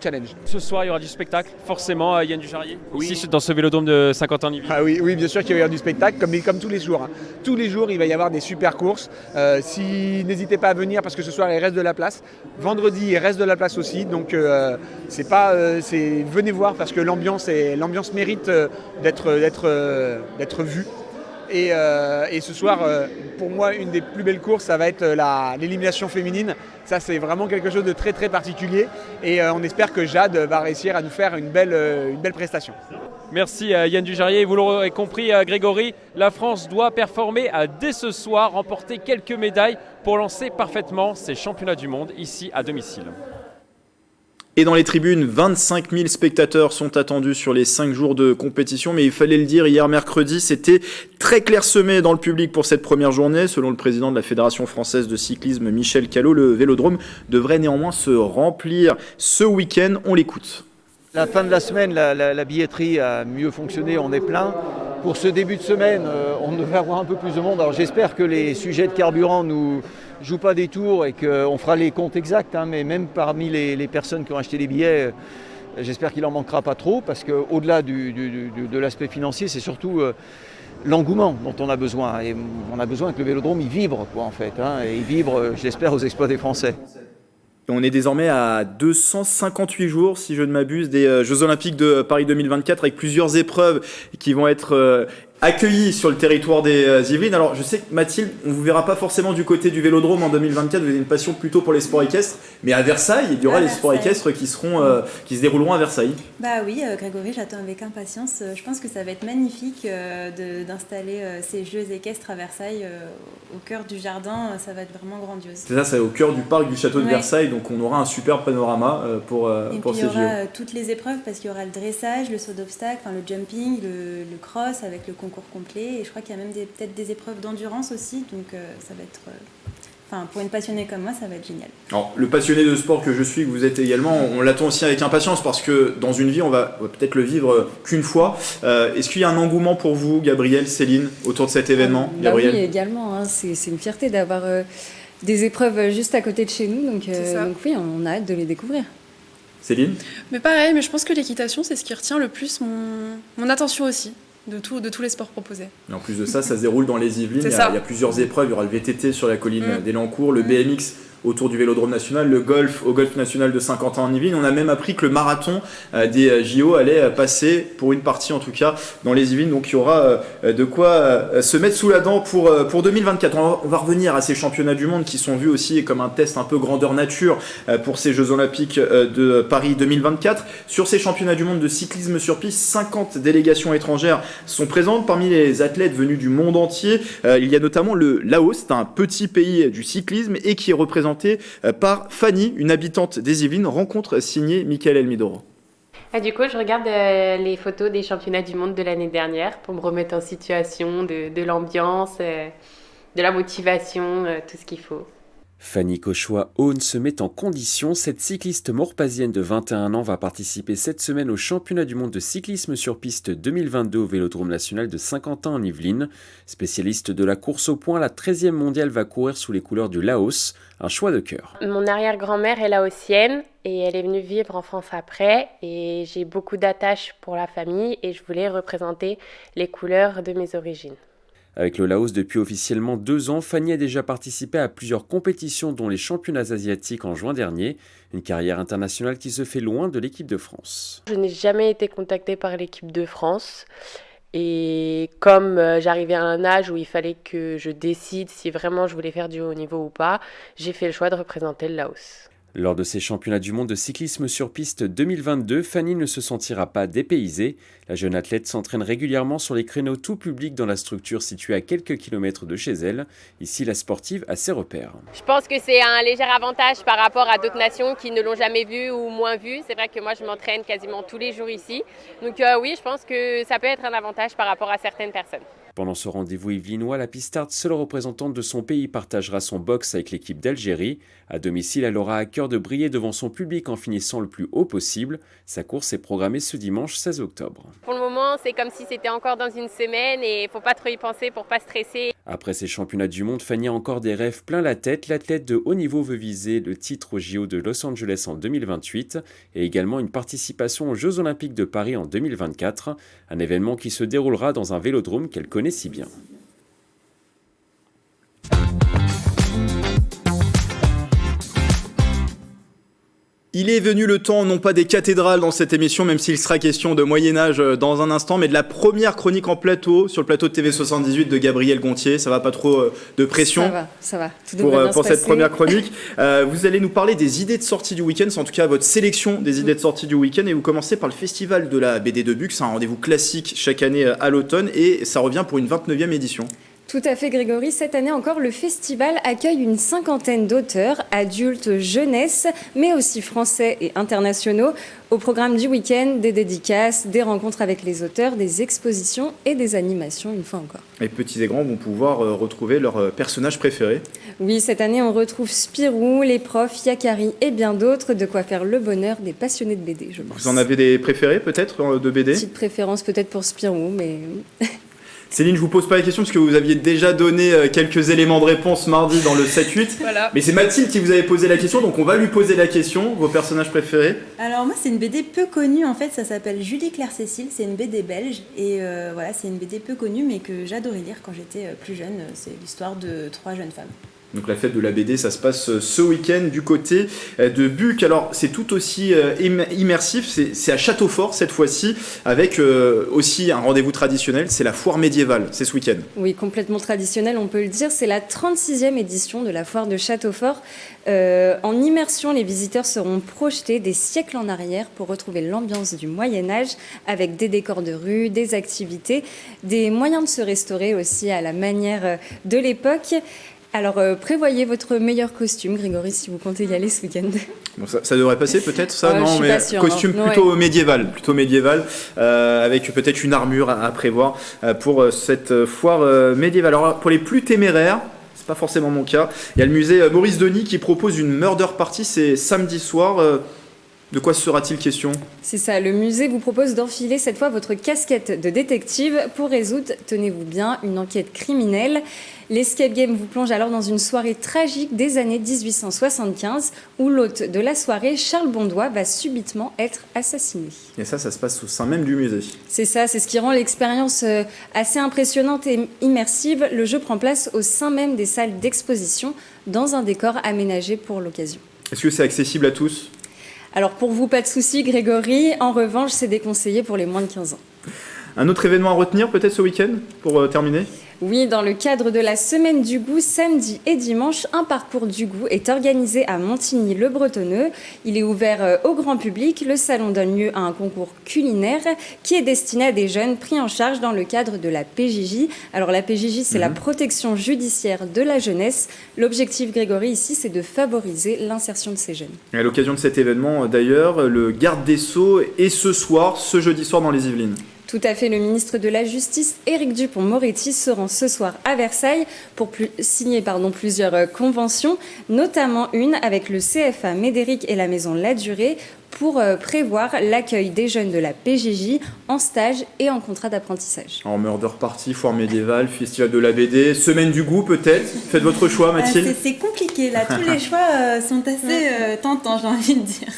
challenge. Ce soir, il y aura du spectacle, forcément, Yann Dujarier, oui. Ici dans ce vélodrome de Saint-Quentin-en-Yvelines. Ah oui, bien sûr qu'il va y avoir du spectacle, comme tous les jours. Hein. Tous les jours, il va y avoir des super courses. N'hésitez pas à venir parce que ce soir, il reste de la place. Vendredi, il reste de la place aussi. Donc, venez voir parce que l'ambiance mérite d'être vue. Et ce soir, pour moi, une des plus belles courses, ça va être l'élimination féminine. Ça, c'est vraiment quelque chose de très très particulier. Et on espère que Jade va réussir à nous faire une belle prestation. Merci Yann Dujarier. Vous l'aurez compris, Grégory, la France doit performer dès ce soir, remporter quelques médailles pour lancer parfaitement ses championnats du monde ici à domicile. Et dans les tribunes, 25 000 spectateurs sont attendus sur les 5 jours de compétition. Mais il fallait le dire, hier mercredi, c'était très clairsemé dans le public pour cette première journée. Selon le président de la Fédération française de cyclisme, Michel Callot, le vélodrome devrait néanmoins se remplir ce week-end. On l'écoute. La fin de la semaine, la billetterie a mieux fonctionné, on est plein. Pour ce début de semaine, on devrait avoir un peu plus de monde. Alors j'espère que les sujets de carburant nous jouent pas des tours et qu'on fera les comptes exacts. Mais même parmi les personnes qui ont acheté des billets, j'espère qu'il en manquera pas trop parce qu'au-delà de l'aspect financier, c'est surtout l'engouement dont on a besoin. Et on a besoin que le vélodrome il vibre en fait. Et il vibre, je l'espère, aux exploits des Français. Et on est désormais à 258 jours, si je ne m'abuse, des Jeux Olympiques de Paris 2024 avec plusieurs épreuves qui vont être accueillis sur le territoire des Yvelines. Alors je sais que Mathilde, on ne vous verra pas forcément du côté du vélodrome en 2024, vous avez une passion plutôt pour les sports équestres, mais à Versailles, il y aura les sports équestres qui se dérouleront à Versailles. Bah oui, Grégory, j'attends avec impatience. Je pense que ça va être magnifique d'installer ces Jeux équestres à Versailles au cœur du jardin, ça va être vraiment grandiose. C'est ça, c'est au cœur du parc du château de Versailles, donc on aura un superbe panorama pour ces JO. Et puis il y aura toutes les épreuves parce qu'il y aura le dressage, le saut d'obstacle, le jumping, le cross avec le concours complet et je crois qu'il y a même peut-être des épreuves d'endurance aussi, donc ça va être... pour une passionnée comme moi, ça va être génial. Alors, le passionné de sport que je suis, que vous êtes également, on l'attend aussi avec impatience parce que dans une vie, on va peut-être le vivre qu'une fois. Est-ce qu'il y a un engouement pour vous, Gabrielle, Céline, autour de cet événement, Gabrielle ? Oui, également. C'est une fierté d'avoir des épreuves juste à côté de chez nous, donc oui, on a hâte de les découvrir. Céline ? Mais pareil, mais je pense que l'équitation, c'est ce qui retient le plus mon attention aussi. De tous les sports proposés. Et en plus de ça, ça se déroule dans les Yvelines. Il y a plusieurs épreuves. Il y aura le VTT sur la colline d'Elancourt, le BMX autour du Vélodrome National, le golf au Golf National de Saint-Quentin-en-Yvelines. On a même appris que le marathon des JO allait passer, pour une partie en tout cas, dans les Yvelines. Donc il y aura de quoi se mettre sous la dent pour 2024. On va revenir à ces championnats du monde qui sont vus aussi comme un test un peu grandeur nature pour ces Jeux Olympiques de Paris 2024. Sur ces championnats du monde de cyclisme sur piste, 50 délégations étrangères sont présentes. Parmi les athlètes venus du monde entier, il y a notamment le Laos, c'est un petit pays du cyclisme et qui est représenté par Fanny, une habitante des Yvelines. Rencontre signée Michael Elmidoro. Du coup, je regarde les photos des championnats du monde de l'année dernière pour me remettre en situation de l'ambiance, de la motivation, tout ce qu'il faut. Fanny Cauchois-Aune se met en condition. Cette cycliste morpasienne de 21 ans va participer cette semaine au championnat du monde de cyclisme sur piste 2022 au Vélodrome National de Saint-Quentin-en-Yvelines. Spécialiste de la course au poing, la 13e mondiale va courir sous les couleurs du Laos. Un choix de cœur. Mon arrière-grand-mère est laotienne et elle est venue vivre en France après. Et j'ai beaucoup d'attaches pour la famille et je voulais représenter les couleurs de mes origines. Avec le Laos depuis officiellement 2 ans, Fanny a déjà participé à plusieurs compétitions dont les championnats asiatiques en juin dernier. Une carrière internationale qui se fait loin de l'équipe de France. Je n'ai jamais été contactée par l'équipe de France. Et comme j'arrivais à un âge où il fallait que je décide si vraiment je voulais faire du haut niveau ou pas, j'ai fait le choix de représenter le Laos. Lors de ces championnats du monde de cyclisme sur piste 2022, Fanny ne se sentira pas dépaysée. La jeune athlète s'entraîne régulièrement sur les créneaux tout publics dans la structure située à quelques kilomètres de chez elle. Ici, la sportive a ses repères. Je pense que c'est un léger avantage par rapport à d'autres nations qui ne l'ont jamais vu ou moins vu. C'est vrai que moi, je m'entraîne quasiment tous les jours ici. Donc oui, je pense que ça peut être un avantage par rapport à certaines personnes. Pendant ce rendez-vous yvelinois, la pistarde, seule représentante de son pays, partagera son box avec l'équipe d'Algérie. À domicile, elle aura à cœur de briller devant son public en finissant le plus haut possible. Sa course est programmée ce dimanche 16 octobre. Pour le moment, c'est comme si c'était encore dans une semaine et il ne faut pas trop y penser pour ne pas stresser. Après ces championnats du monde, Fanny a encore des rêves plein la tête. L'athlète de haut niveau veut viser le titre aux JO de Los Angeles en 2028 et également une participation aux Jeux Olympiques de Paris en 2024. Un événement qui se déroulera dans un vélodrome qu'elle connaît si bien. Il est venu le temps, non pas des cathédrales dans cette émission, même s'il sera question de Moyen-Âge dans un instant, mais de la première chronique en plateau, sur le plateau de TV78 de Gabriel Gontier. Ça va, pas trop de pression? Ça va. Tout devrait bien se pour cette passer. première chronique. Vous allez nous parler des idées de sortie du week-end, c'est en tout cas votre sélection des idées de sortie du week-end, et vous commencez par le Festival de la BD de Buc. C'est un rendez-vous classique chaque année à l'automne, et ça revient pour une 29e édition. Tout à fait, Grégory. Cette année encore, le festival accueille une 50aine d'auteurs, adultes, jeunesse, mais aussi français et internationaux. Au programme du week-end, des dédicaces, des rencontres avec les auteurs, des expositions et des animations, une fois encore. Les petits et grands vont pouvoir retrouver leurs personnages préférés. Oui, cette année, on retrouve Spirou, les profs, Yakari et bien d'autres. De quoi faire le bonheur des passionnés de BD, je pense. Vous en avez des préférés, peut-être, de BD? Petite préférence peut-être pour Spirou, mais... Céline, je vous pose pas la question parce que vous aviez déjà donné quelques éléments de réponse mardi dans le 7-8. Voilà. Mais c'est Mathilde qui vous avait posé la question, donc on va lui poser la question. Vos personnages préférés? Alors moi, c'est une BD peu connue en fait, ça s'appelle Julie Claire Cécile, c'est une BD belge et voilà, c'est une BD peu connue mais que j'adorais lire quand j'étais plus jeune. C'est l'histoire de 3 jeunes femmes. Donc la fête de la BD, ça se passe ce week-end du côté de Buc. Alors c'est tout aussi immersif, c'est à Châteaufort cette fois-ci, avec aussi un rendez-vous traditionnel, c'est la foire médiévale, c'est ce week-end. Oui, complètement traditionnel, on peut le dire. C'est la 36e édition de la foire de Châteaufort. En immersion, les visiteurs seront projetés des siècles en arrière pour retrouver l'ambiance du Moyen-Âge, avec des décors de rue, des activités, des moyens de se restaurer aussi à la manière de l'époque. Alors, prévoyez votre meilleur costume, Grégory, si vous comptez y aller ce week-end. Bon, ça devrait passer peut-être, ça? Je Non, suis mais pas sûre, costume hein. plutôt médiéval, avec peut-être une armure à prévoir pour cette foire médiévale. Alors, pour les plus téméraires, c'est pas forcément mon cas, il y a le musée Maurice Denis qui propose une murder party, c'est samedi soir. De quoi sera-t-il question? C'est ça, le musée vous propose d'enfiler cette fois votre casquette de détective pour résoudre, tenez-vous bien, une enquête criminelle. L'escape game vous plonge alors dans une soirée tragique des années 1875 où l'hôte de la soirée, Charles Bondois, va subitement être assassiné. Et ça se passe au sein même du musée. C'est ça, c'est ce qui rend l'expérience assez impressionnante et immersive. Le jeu prend place au sein même des salles d'exposition dans un décor aménagé pour l'occasion. Est-ce que c'est accessible à tous? Alors pour vous, pas de souci, Grégory. En revanche, c'est déconseillé pour les moins de 15 ans. Un autre événement à retenir peut-être ce week-end pour terminer? Oui, dans le cadre de la Semaine du Goût, samedi et dimanche, un parcours du goût est organisé à Montigny-le-Bretonneux. Il est ouvert au grand public. Le salon donne lieu à un concours culinaire qui est destiné à des jeunes pris en charge dans le cadre de la PJJ. Alors la PJJ, c'est la protection judiciaire de la jeunesse. L'objectif, Grégory, ici, c'est de favoriser l'insertion de ces jeunes. Et à l'occasion de cet événement, d'ailleurs, le garde des Sceaux est ce jeudi soir dans les Yvelines. Tout à fait, le ministre de la Justice, Éric Dupond-Moretti, se rend ce soir à Versailles pour signer plusieurs conventions, notamment une avec le CFA Médéric et la Maison La Durée pour prévoir l'accueil des jeunes de la PJJ en stage et en contrat d'apprentissage. En murder party, foire médiévale, festival de la BD, semaine du goût peut-être. Faites votre choix, Mathilde. C'est compliqué là, tous les choix sont assez tentants, j'ai envie de dire.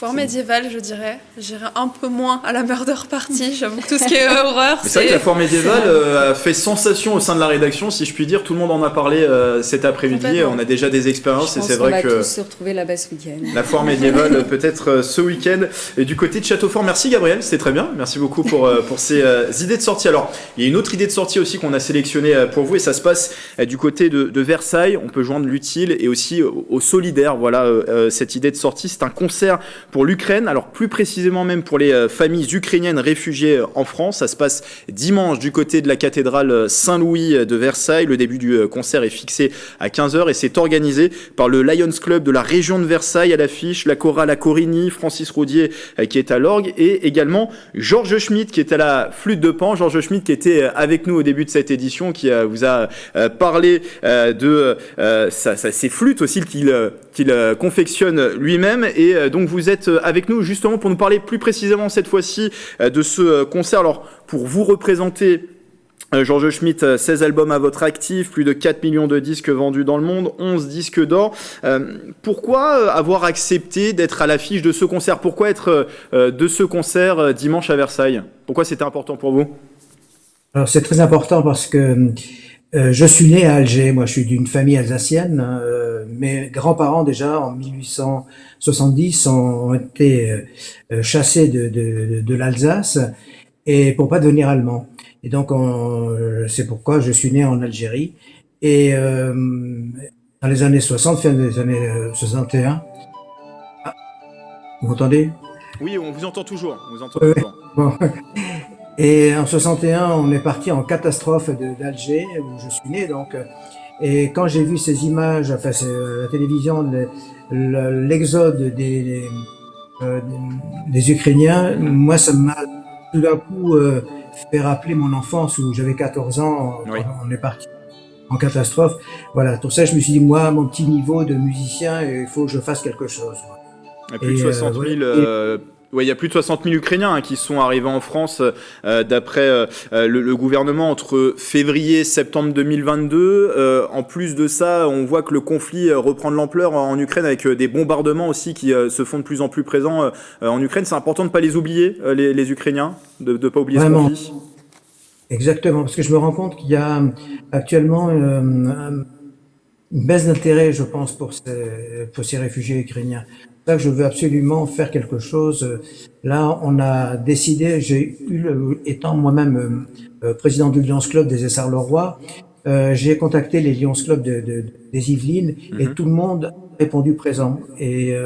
Foire médiévale, je dirais. J'irais un peu moins à la murder party. J'avoue que tout ce qui est horreur, c'est vrai que la foire médiévale a fait sensation au sein de la rédaction, si je puis dire. Tout le monde en a parlé cet après-midi. On a déjà des expériences et c'est vrai que... On va tous se retrouver là-bas ce week-end. La foire médiévale peut-être ce week-end. Et du côté de Châteaufort, merci Gabriel, c'était très bien. Merci beaucoup pour ces idées de sortie. Alors, il y a une autre idée de sortie aussi qu'on a sélectionnée pour vous et ça se passe du côté de Versailles. On peut joindre l'utile et aussi au solidaire. Voilà, cette idée de sortie, c'est un concert pour l'Ukraine, alors plus précisément même pour les familles ukrainiennes réfugiées en France. Ça se passe dimanche du côté de la cathédrale Saint-Louis de Versailles. Le début du concert est fixé à 15h et c'est organisé par le Lions Club de la région de Versailles. À l'affiche, la chorale à Corigny, Francis Roudier qui est à l'orgue et également Georges Schmitt qui est à la flûte de Pan. Georges Schmitt qui était avec nous au début de cette édition, qui vous a parlé de ses flûtes aussi qu'il confectionne lui-même. Et donc vous êtes avec nous justement pour nous parler plus précisément cette fois-ci de ce concert. Alors pour vous représenter, Georges Schmitt, 16 albums à votre actif, plus de 4 millions de disques vendus dans le monde, 11 disques d'or. Pourquoi avoir accepté d'être à l'affiche de ce concert ? Pourquoi être de ce concert dimanche à Versailles ? Pourquoi c'était important pour vous ? Alors c'est très important parce que je suis né à Alger, moi je suis d'une famille alsacienne. Mes grands-parents déjà en 1870 ont été chassés de l'Alsace et pour pas devenir allemands. Et donc c'est pourquoi je suis né en Algérie. Et dans les années 60, fin des années 61. Ah, vous m'entendez ? Oui, on vous entend toujours. On vous entend toujours. Bon. Et en 61, on est parti en catastrophe d'Alger, où je suis né, donc. Et quand j'ai vu ces images, enfin, c'est la télévision, l'exode des Ukrainiens, moi, ça m'a tout d'un coup fait rappeler mon enfance où j'avais 14 ans, oui. On est parti en catastrophe. Voilà, pour ça, je me suis dit, moi, mon petit niveau de musicien, il faut que je fasse quelque chose. Il y a plus de 60 000... Oui, il y a plus de 60 000 Ukrainiens qui sont arrivés en France d'après le gouvernement entre février et septembre 2022. En plus de ça, on voit que le conflit reprend de l'ampleur en Ukraine avec des bombardements aussi qui se font de plus en plus présents en Ukraine. C'est important de ne pas les oublier, les Ukrainiens, de ne pas oublier Vraiment. ce conflit. Exactement, parce que je me rends compte qu'il y a actuellement une baisse d'intérêt, je pense, pour ces réfugiés ukrainiens. C'est pour ça que je veux absolument faire quelque chose. Là, on a décidé, étant moi-même président du Lions Club des Essarts-le-Roi, j'ai contacté les Lions Club des Yvelines et tout le monde a répondu présent. Et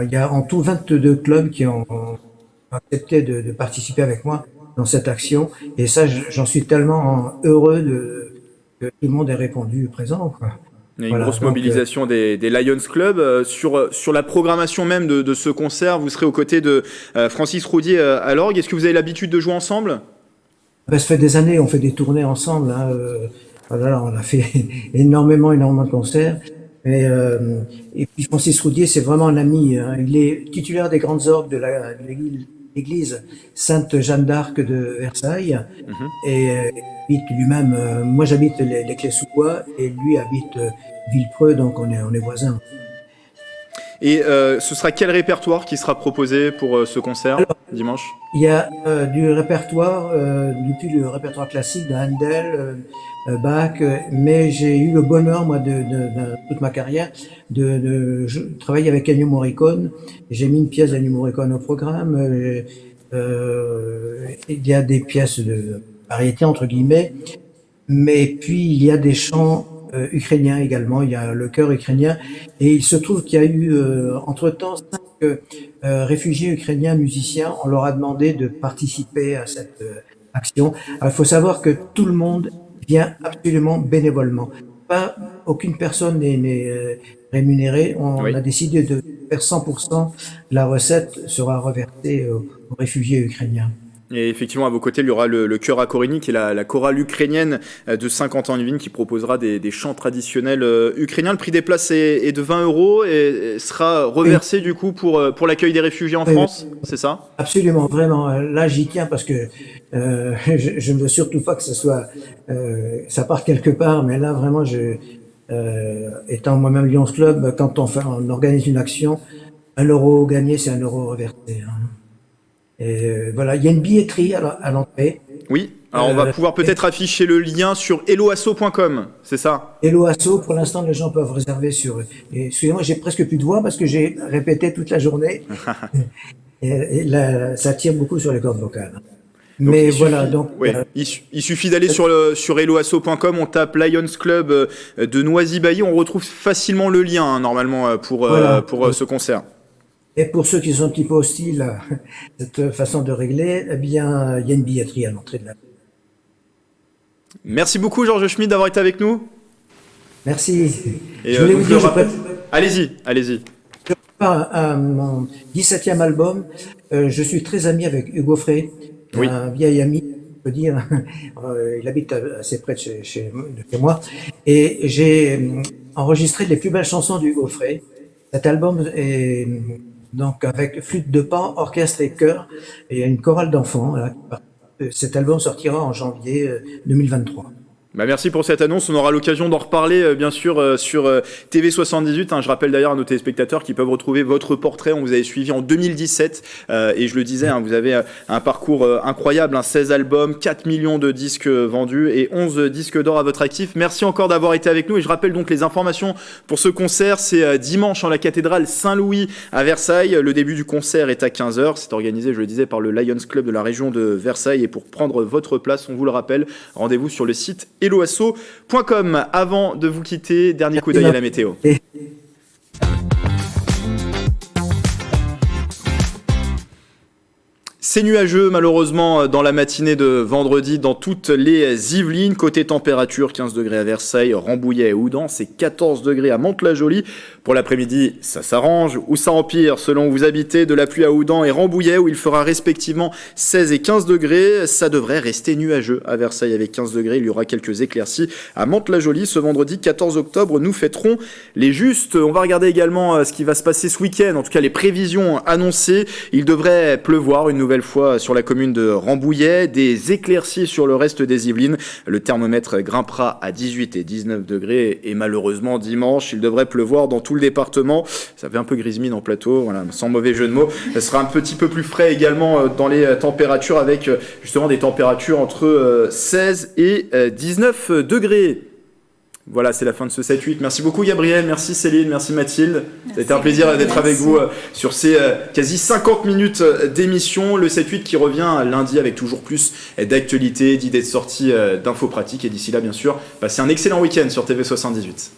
il y a en tout 22 clubs qui ont accepté de participer avec moi dans cette action. Et ça, j'en suis tellement heureux que tout le monde ait répondu présent, quoi. Il y a une grosse mobilisation des Lions Club. Sur la programmation même de ce concert, vous serez aux côtés de Francis Roudier à l'orgue. Est-ce que vous avez l'habitude de jouer ensemble ? Ça fait des années, on fait des tournées ensemble. Hein. Voilà, on a fait énormément de concerts. Et puis Francis Roudier, c'est vraiment un ami. Hein. Il est titulaire des grandes orgues de l'église Sainte Jeanne d'Arc de Versailles. Et habite lui-même. Moi, j'habite les Clés-sous-Bois et lui habite Villepreux, donc on est voisins. Et ce sera quel répertoire qui sera proposé pour ce concert dimanche ? Il y a du répertoire, depuis le répertoire classique de Handel, Bach, mais j'ai eu le bonheur, moi, de toute ma carrière, de travailler avec Ennio Morricone. J'ai mis une pièce d'Ennio Morricone au programme. Il y a des pièces de variété, entre guillemets, mais puis il y a des chants ukrainiens également, il y a le chœur ukrainien, et il se trouve qu'il y a eu entre-temps 5 réfugiés ukrainiens musiciens. On leur a demandé de participer à cette action. Alors, il faut savoir que tout le monde vient absolument bénévolement. Aucune personne n'est rémunérée. On a décidé de faire 100%. La recette sera reversée aux réfugiés ukrainiens. Et effectivement, à vos côtés, il y aura le chœur à Corigny, qui est la chorale ukrainienne de 50 ans en Yvelines, qui proposera des chants traditionnels ukrainiens. Le prix des places est de 20 € et sera reversé du coup pour l'accueil des réfugiés en France, c'est ça ? Absolument, vraiment. Là, j'y tiens parce que je ne veux surtout pas que ça parte quelque part, mais là, vraiment, étant moi-même Lions Club, quand on organise une action, €1 gagné, c'est €1 reversé. Hein. Et voilà, il y a une billetterie à l'entrée. Oui, alors on va pouvoir peut-être afficher le lien sur helloasso.com, c'est ça? Helloasso, pour l'instant, les gens peuvent réserver sur... Et excusez-moi, j'ai presque plus de voix parce que j'ai répété toute la journée. et là, ça tire beaucoup sur les cordes vocales. Donc, mais voilà, donc... Ouais, il suffit d'aller sur helloasso.com, on tape Lions Club de Noisy-Bailly, on retrouve facilement le lien, hein, normalement, pour ce concert. Et pour ceux qui sont un petit peu hostiles à cette façon de régler, eh bien, il y a une billetterie à l'entrée de la... Merci beaucoup, Georges Schmitt, d'avoir été avec nous. Merci. Et je voulais vous dire, allez-y. Je prépare mon 17e album. Je suis très ami avec Hugo Frey, un vieil ami, je peux dire. Il habite assez près de chez moi. Et j'ai enregistré les plus belles chansons d'Hugo Frey. Cet album est donc avec flûte de pan, orchestre et chœur, et une chorale d'enfants. Cet album sortira en janvier 2023. Bah merci pour cette annonce, on aura l'occasion d'en reparler bien sûr sur TV78, hein. Je rappelle d'ailleurs à nos téléspectateurs qu'ils peuvent retrouver votre portrait, on vous avait suivi en 2017 et je le disais, hein, vous avez un parcours incroyable, hein, 16 albums, 4 millions de disques vendus et 11 disques d'or à votre actif. Merci encore d'avoir été avec nous et je rappelle donc les informations pour ce concert, c'est dimanche en la cathédrale Saint-Louis à Versailles. Le début du concert est à 15h, c'est organisé, je le disais, par le Lions Club de la région de Versailles et pour prendre votre place, on vous le rappelle, rendez-vous sur le site helloasso.com. Avant de vous quitter, dernier coup d'œil à la météo. C'est nuageux malheureusement dans la matinée de vendredi dans toutes les Yvelines. Côté température, 15 degrés à Versailles, Rambouillet et Houdan, c'est 14 degrés à Mantes-la-Jolie. Pour l'après-midi, ça s'arrange ou ça empire selon où vous habitez. De la pluie à Houdan et Rambouillet où il fera respectivement 16 et 15 degrés. Ça devrait rester nuageux à Versailles avec 15 degrés. Il y aura quelques éclaircies à Mantes-la-Jolie. Ce vendredi 14 octobre, nous fêterons les justes. On va regarder également ce qui va se passer ce week-end. En tout cas, les prévisions annoncées. Il devrait pleuvoir une nouvelle fois sur la commune de Rambouillet, des éclaircies sur le reste des Yvelines. Le thermomètre grimpera à 18 et 19 degrés et malheureusement dimanche, il devrait pleuvoir dans tout le département. Ça fait un peu grismine en plateau, voilà, sans mauvais jeu de mots. Ça sera un petit peu plus frais également dans les températures avec justement des températures entre 16 et 19 degrés. Voilà, c'est la fin de ce 7-8. Merci beaucoup Gabriel, merci Céline, merci Mathilde. Ça a été un plaisir d'être avec vous sur ces quasi 50 minutes d'émission. Le 7-8 qui revient lundi avec toujours plus d'actualités, d'idées de sortie, d'infos pratiques. Et d'ici là, bien sûr, passez un excellent week-end sur TV78.